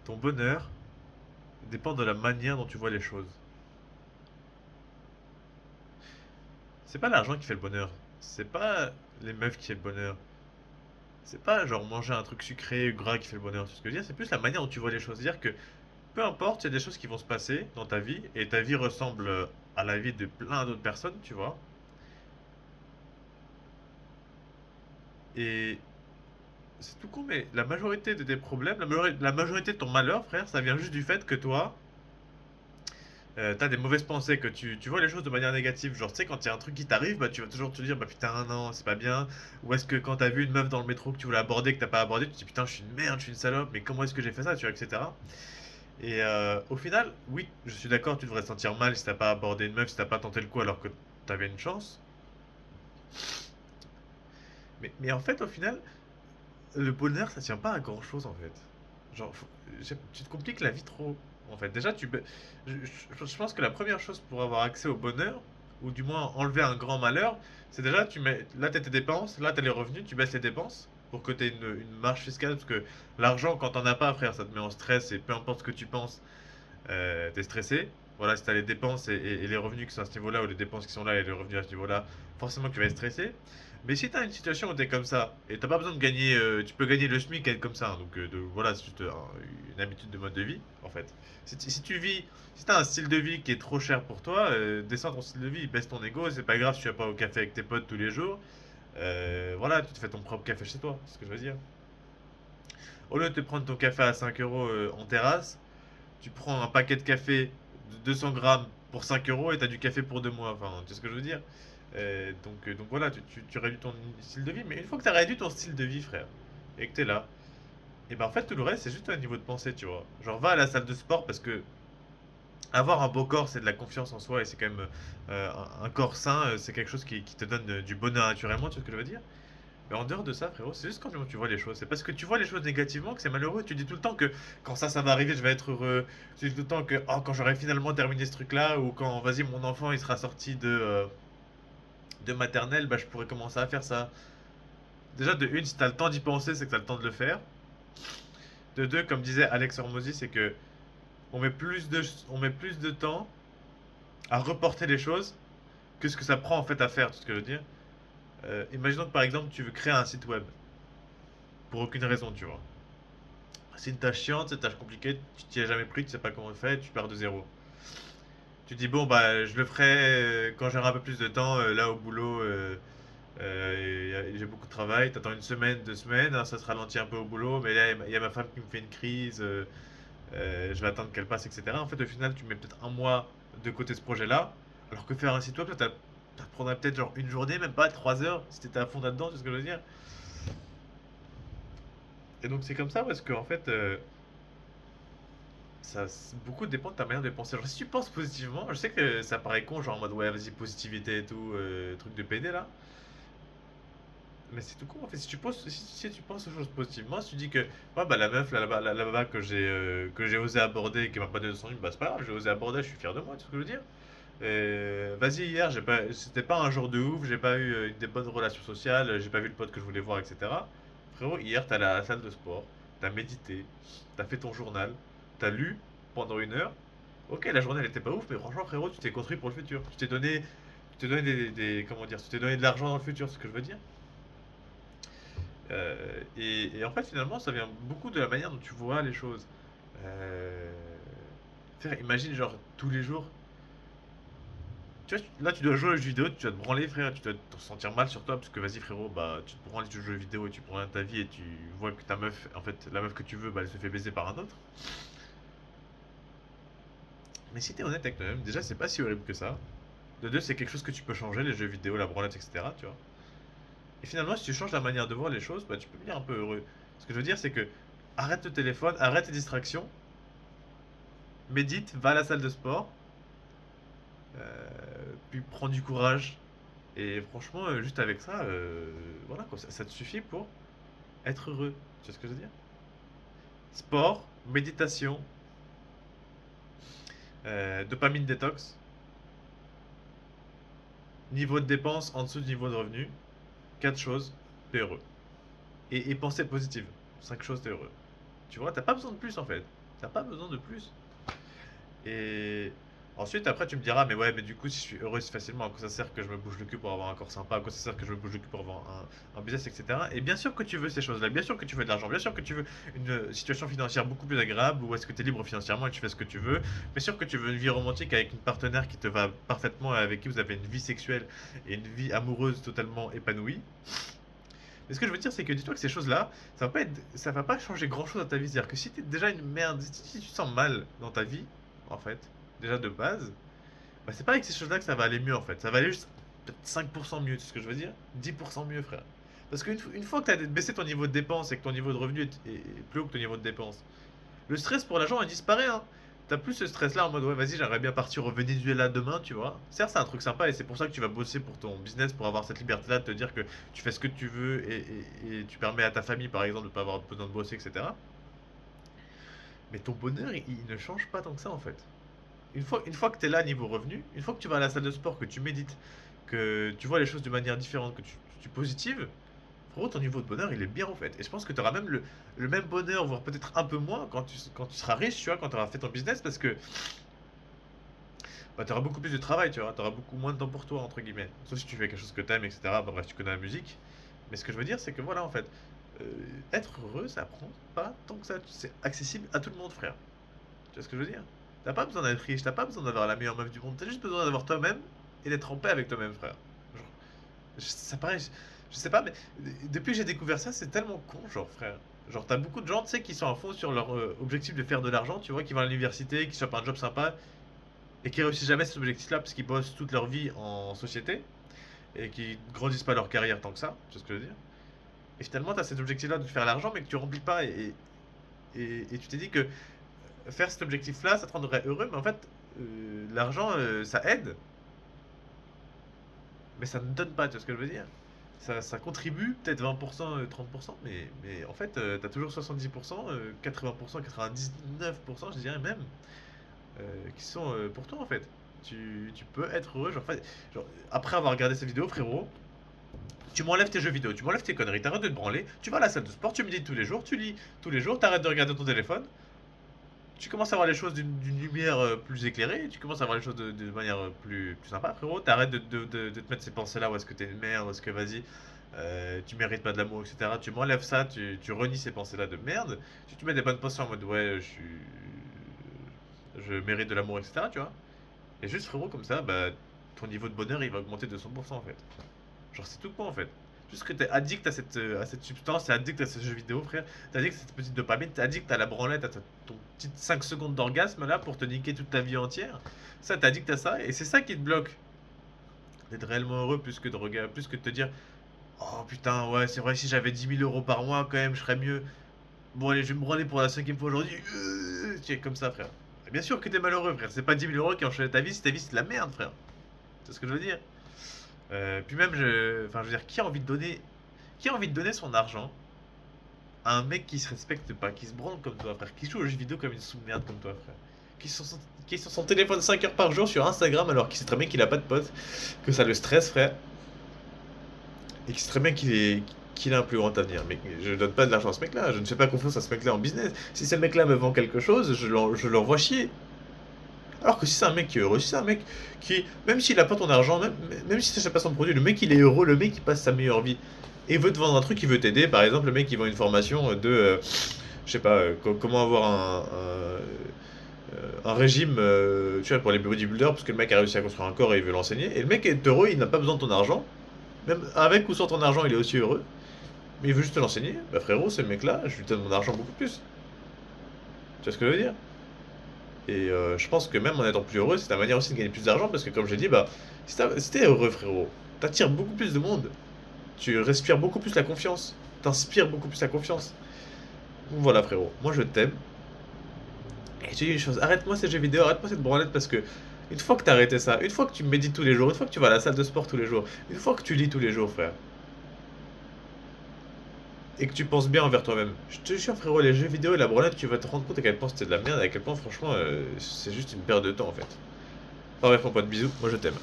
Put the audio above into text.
ton bonheur dépend de la manière dont tu vois les choses. C'est pas l'argent qui fait le bonheur. C'est pas les meufs qui fait le bonheur. C'est pas genre manger un truc sucré ou gras qui fait le bonheur. Tu sais ce que je veux dire? C'est plus la manière dont tu vois les choses. C'est-à-dire que peu importe, il y a des choses qui vont se passer dans ta vie et ta vie ressemble à la vie de plein d'autres personnes, tu vois. Et c'est tout con, mais la majorité de tes problèmes, la majorité de ton malheur, frère, ça vient juste du fait que toi, t'as des mauvaises pensées, que tu vois les choses de manière négative. Genre, tu sais, quand il y a un truc qui t'arrive, bah tu vas toujours te dire, bah putain, non, c'est pas bien. Ou est-ce que quand t'as vu une meuf dans le métro que tu voulais aborder, que t'as pas abordé, tu te dis, putain, je suis une merde, je suis une salope, mais comment est-ce que j'ai fait ça, tu vois, etc. Et au final, oui, je suis d'accord, tu devrais te sentir mal si t'as pas abordé une meuf, si t'as pas tenté le coup alors que t'avais une chance. Mais en fait, au final, le bonheur, ça tient pas à grand chose en fait. Genre, tu te compliques la vie trop. En fait, déjà, je pense que la première chose pour avoir accès au bonheur, ou du moins enlever un grand malheur, c'est déjà, tu mets, là, t'as tes dépenses, là, t'as les revenus, tu baisses les dépenses pour que t'aies une marge fiscale, parce que l'argent, quand t'en as pas, frère, ça te met en stress, et peu importe ce que tu penses, t'es stressé. Voilà, si t'as les dépenses et les revenus qui sont à ce niveau-là, ou les dépenses qui sont là et les revenus à ce niveau-là, forcément que tu vas être stressé. Mais si t'as une situation où t'es comme ça, et t'as pas besoin de gagner, tu peux gagner le SMIC et être comme ça, hein, donc voilà, c'est juste une habitude de mode de vie, en fait. Si tu vis, si t'as un style de vie qui est trop cher pour toi, descends ton style de vie, baisse ton ego, c'est pas grave si tu vas pas au café avec tes potes tous les jours. Voilà, tu te fais ton propre café chez toi, c'est ce que je veux dire. Au lieu de te prendre ton café à 5 euros en terrasse, tu prends un paquet de café de 200 grammes pour 5 euros et tu as du café pour 2 mois. Enfin, tu sais ce que je veux dire? Donc voilà, tu réduis ton style de vie. Mais une fois que tu as réduit ton style de vie, frère, et que tu es là, et ben en fait, tout le reste, c'est juste un niveau de pensée, tu vois. Genre, va à la salle de sport parce que avoir un beau corps, c'est de la confiance en soi et c'est quand même un corps sain, c'est quelque chose qui te donne du bonheur naturellement, tu vois ce que je veux dire? Mais en dehors de ça, frérot, c'est juste quand tu vois les choses. C'est parce que tu vois les choses négativement que c'est malheureux. Tu dis tout le temps que quand ça va arriver, je vais être heureux. Tu dis tout le temps que oh, quand j'aurai finalement terminé ce truc-là, ou quand, vas-y, mon enfant il sera sorti de maternelle, bah je pourrai commencer à faire ça. Déjà, de une, si t'as le temps d'y penser, c'est que t'as le temps de le faire. De deux, comme disait Alex Hormozy, c'est que on met plus de temps à reporter les choses que ce que ça prend en fait à faire, tout ce que je veux dire. Imaginons que par exemple, tu veux créer un site web pour aucune raison, tu vois. C'est une tâche chiante, c'est une tâche compliquée, tu t'y as jamais pris, tu sais pas comment le faire, tu pars de zéro. Tu dis bon bah je le ferai quand j'aurai un peu plus de temps, là au boulot, j'ai beaucoup de travail, t'attends une semaine, 2 semaines, hein, ça se ralentit un peu au boulot, mais là il y a ma femme qui me fait une crise, je vais attendre qu'elle passe, etc. En fait au final tu mets peut-être un mois de côté ce projet-là, alors que faire un site web, ça prendrait peut-être genre une journée, même pas 3 heures, si t'étais à fond là-dedans, tu sais ce que je veux dire. Et donc c'est comme ça parce que en fait beaucoup dépend de ta manière de penser. Genre, si tu penses positivement, je sais que ça paraît con, genre en mode ouais, vas-y, positivité et tout, truc de PD là. Mais c'est tout con en fait. Si tu penses aux choses positivement, si tu dis que ouais, bah la meuf là-bas que j'ai osé aborder et qui m'a pas donné son numéro, bah c'est pas grave, j'ai osé aborder, je suis fier de moi, tu sais ce que je veux dire. Vas-y, hier, c'était pas un jour de ouf, j'ai pas eu des bonnes relations sociales, j'ai pas vu le pote que je voulais voir, etc. Frérot, hier, t'es allé à la salle de sport, t'as médité, t'as fait ton journal, t'as lu pendant 1 heure. Ok, la journée elle était pas ouf, mais franchement, frérot, tu t'es construit pour le futur. Tu t'es donné comment dire, tu t'es donné de l'argent dans le futur, c'est ce que je veux dire. Et en fait, finalement, ça vient beaucoup de la manière dont tu vois les choses. Euh, imagine, genre, tous les jours, tu vois, là, tu dois jouer aux jeux vidéo, tu dois te branler, frère, tu dois te sentir mal sur toi, parce que vas-y, frérot, bah, tu te branles, tu joues aux jeux vidéo et tu prends ta vie et tu vois que ta meuf, en fait, la meuf que tu veux, bah, elle se fait baiser par un autre. Mais si t'es honnête avec toi-même, déjà, c'est pas si horrible que ça. De deux, c'est quelque chose que tu peux changer, les jeux vidéo, la branlette, etc., tu vois. Et finalement, si tu changes la manière de voir les choses, bah, tu peux devenir un peu heureux. Ce que je veux dire, c'est que arrête le téléphone, arrête tes distractions, médite, va à la salle de sport, puis prends du courage. Et franchement, juste avec ça, voilà quoi, ça te suffit pour être heureux. Tu vois ce que je veux dire? Sport, méditation, dopamine détox, niveau de dépense en dessous du niveau de revenu. 4 choses, t'es heureux. Et pensée positive. 5 choses, t'es heureux. Tu vois, t'as pas besoin de plus en fait. T'as pas besoin de plus. Et ensuite, après, tu me diras, mais ouais, mais du coup, si je suis heureux si facilement, à quoi ça sert que je me bouge le cul pour avoir un corps sympa, à quoi ça sert que je me bouge le cul pour avoir un business, etc. Et bien sûr que tu veux ces choses-là, bien sûr que tu veux de l'argent, bien sûr que tu veux une situation financière beaucoup plus agréable, où est-ce que tu es libre financièrement et tu fais ce que tu veux, bien sûr que tu veux une vie romantique avec une partenaire qui te va parfaitement et avec qui vous avez une vie sexuelle et une vie amoureuse totalement épanouie. Mais ce que je veux dire, c'est que dis-toi que ces choses-là, ça va pas changer grand-chose dans ta vie. C'est-à-dire que si t'es déjà une merde, si tu te sens mal dans ta vie, en fait, déjà de base, bah c'est pas avec ces choses-là que ça va aller mieux, en fait. Ça va aller juste peut-être 5% mieux, tu sais ce que je veux dire? 10% mieux, frère. Parce qu'une fois que tu as baissé ton niveau de dépense et que ton niveau de revenu est plus haut que ton niveau de dépense, le stress pour l'argent, il disparaît, hein. T'as plus ce stress-là en mode ouais, vas-y, j'aimerais bien partir au Venezuela demain, tu vois. Certes, c'est un truc sympa et c'est pour ça que tu vas bosser pour ton business, pour avoir cette liberté-là de te dire que tu fais ce que tu veux et tu permets à ta famille, par exemple, de pas avoir besoin de bosser, etc. Mais ton bonheur, il ne change pas tant que ça, en fait. Une fois que tu es là niveau revenu, une fois que tu vas à la salle de sport, que tu médites, que tu vois les choses de manière différente, que tu positives, frérot, ton niveau de bonheur, il est bien en fait. Et je pense que tu auras même le même bonheur, voire peut-être un peu moins quand tu seras riche, tu vois, quand tu auras fait ton business, parce que bah, tu auras beaucoup plus de travail, tu vois, tu auras beaucoup moins de temps pour toi, entre guillemets. Sauf si tu fais quelque chose que tu aimes, etc. Bah, bref, tu connais la musique. Mais ce que je veux dire, c'est que voilà, en fait, euh, être heureux, ça prend pas tant que ça. C'est accessible à tout le monde, frère. Tu vois ce que je veux dire? T'as pas besoin d'être riche, t'as pas besoin d'avoir la meilleure meuf du monde, t'as juste besoin d'avoir toi-même et d'être en paix avec toi-même, frère. Genre, ça paraît, je sais pas, mais depuis que j'ai découvert ça, c'est tellement con, genre, frère. Genre, t'as beaucoup de gens, tu sais, qui sont à fond sur leur objectif de faire de l'argent, tu vois, qui vont à l'université, qui chopent un job sympa et qui réussissent jamais cet objectif-là parce qu'ils bossent toute leur vie en société et qui grandissent pas leur carrière tant que ça, tu vois ce que je veux dire? Et finalement, t'as cet objectif-là de faire l'argent, mais que tu remplis pas et tu t'es dit que faire cet objectif-là, ça te rendrait heureux, mais en fait, l'argent, ça aide, mais ça ne donne pas, tu vois ce que je veux dire? Ça contribue, peut-être 20%, 30%, mais en fait, t'as toujours 70%, 80%, 99%, je dirais même, qui sont pour toi, en fait. Tu peux être heureux, genre, après avoir regardé cette vidéo, frérot, tu m'enlèves tes jeux vidéo, tu m'enlèves tes conneries, t'arrêtes de te branler, tu vas à la salle de sport, tu médites tous les jours, tu lis tous les jours, t'arrêtes de regarder ton téléphone, tu commences à voir les choses d'une lumière plus éclairée, tu commences à voir les choses de manière plus sympa, frérot. T'arrêtes de te mettre ces pensées-là, où est-ce que t'es une merde, où est-ce que vas-y, tu mérites pas de l'amour, etc. Tu m'enlèves ça, tu renies ces pensées-là de merde, tu te mets des bonnes pensées en mode ouais, je mérite de l'amour, etc. Tu vois. Et juste, frérot, comme ça, bah, ton niveau de bonheur il va augmenter de 100% en fait. Genre, c'est tout quoi en fait. Juste que t'es addict à cette substance, t'es addict à ce jeu vidéo, frère. T'es addict à cette petite dopamine, t'es addict à la branlette, à ton petite 5 secondes d'orgasme là pour te niquer toute ta vie entière. Ça, t'es addict à ça et c'est ça qui te bloque. D'être réellement heureux plus que de regarder, plus que de te dire oh putain, ouais, c'est vrai, si j'avais 10 000 € par mois quand même, je serais mieux. Bon, allez, je vais me branler pour la 5e fois aujourd'hui. Tu es comme ça, frère. Et bien sûr que t'es malheureux, frère. C'est pas 10 000 € qui ont changé ta vie si ta vie c'est de la merde, frère. C'est ce que je veux dire. Puis même, enfin, je veux dire, qui a envie de donner son argent à un mec qui se respecte pas, qui se branle comme toi, frère, qui joue aux jeux vidéo comme une sous-merde comme toi, frère, qui est sur son téléphone 5 heures par jour sur Instagram alors qu'il sait très bien qu'il a pas de potes, que ça le stresse, frère, et qu'il sait très bien qu'il a un plus grand avenir. Mais je donne pas de l'argent à ce mec-là, je ne fais pas confiance à ce mec-là en business. Si ce mec-là me vend quelque chose, je l'envoie chier. Alors que si c'est un mec qui est heureux, si c'est un mec qui, même s'il a pas ton argent, même si t'achètes pas son produit, le mec il est heureux, le mec il passe sa meilleure vie et veut te vendre un truc, il veut t'aider. Par exemple, le mec il vend une formation je sais pas, comment avoir un régime, tu vois, pour les bodybuilders, parce que le mec a réussi à construire un corps et il veut l'enseigner. Et le mec est heureux, il n'a pas besoin de ton argent, même avec ou sans ton argent, il est aussi heureux. Mais il veut juste te l'enseigner. Bah frérot, ce mec-là, je lui donne mon argent beaucoup plus. Tu vois ce que je veux dire? Et je pense que même en étant plus heureux, c'est ta manière aussi de gagner plus d'argent parce que comme je l'ai dit, bah, si t'es heureux, frérot, t'attires beaucoup plus de monde. Tu respires beaucoup plus la confiance. T'inspires beaucoup plus la confiance. Voilà, frérot. Moi, je t'aime. Et je te dis une chose, arrête-moi ces jeux vidéo, arrête-moi cette branlette parce que une fois que t'as arrêté ça, une fois que tu médites tous les jours, une fois que tu vas à la salle de sport tous les jours, une fois que tu lis tous les jours, frère, et que tu penses bien envers toi-même. Je te jure, frérot, les jeux vidéo et la branlette, tu vas te rendre compte à quel point c'était de la merde, à quel point, franchement, c'est juste une perte de temps en fait. Enfin bref, mon pote, bisous, moi je t'aime.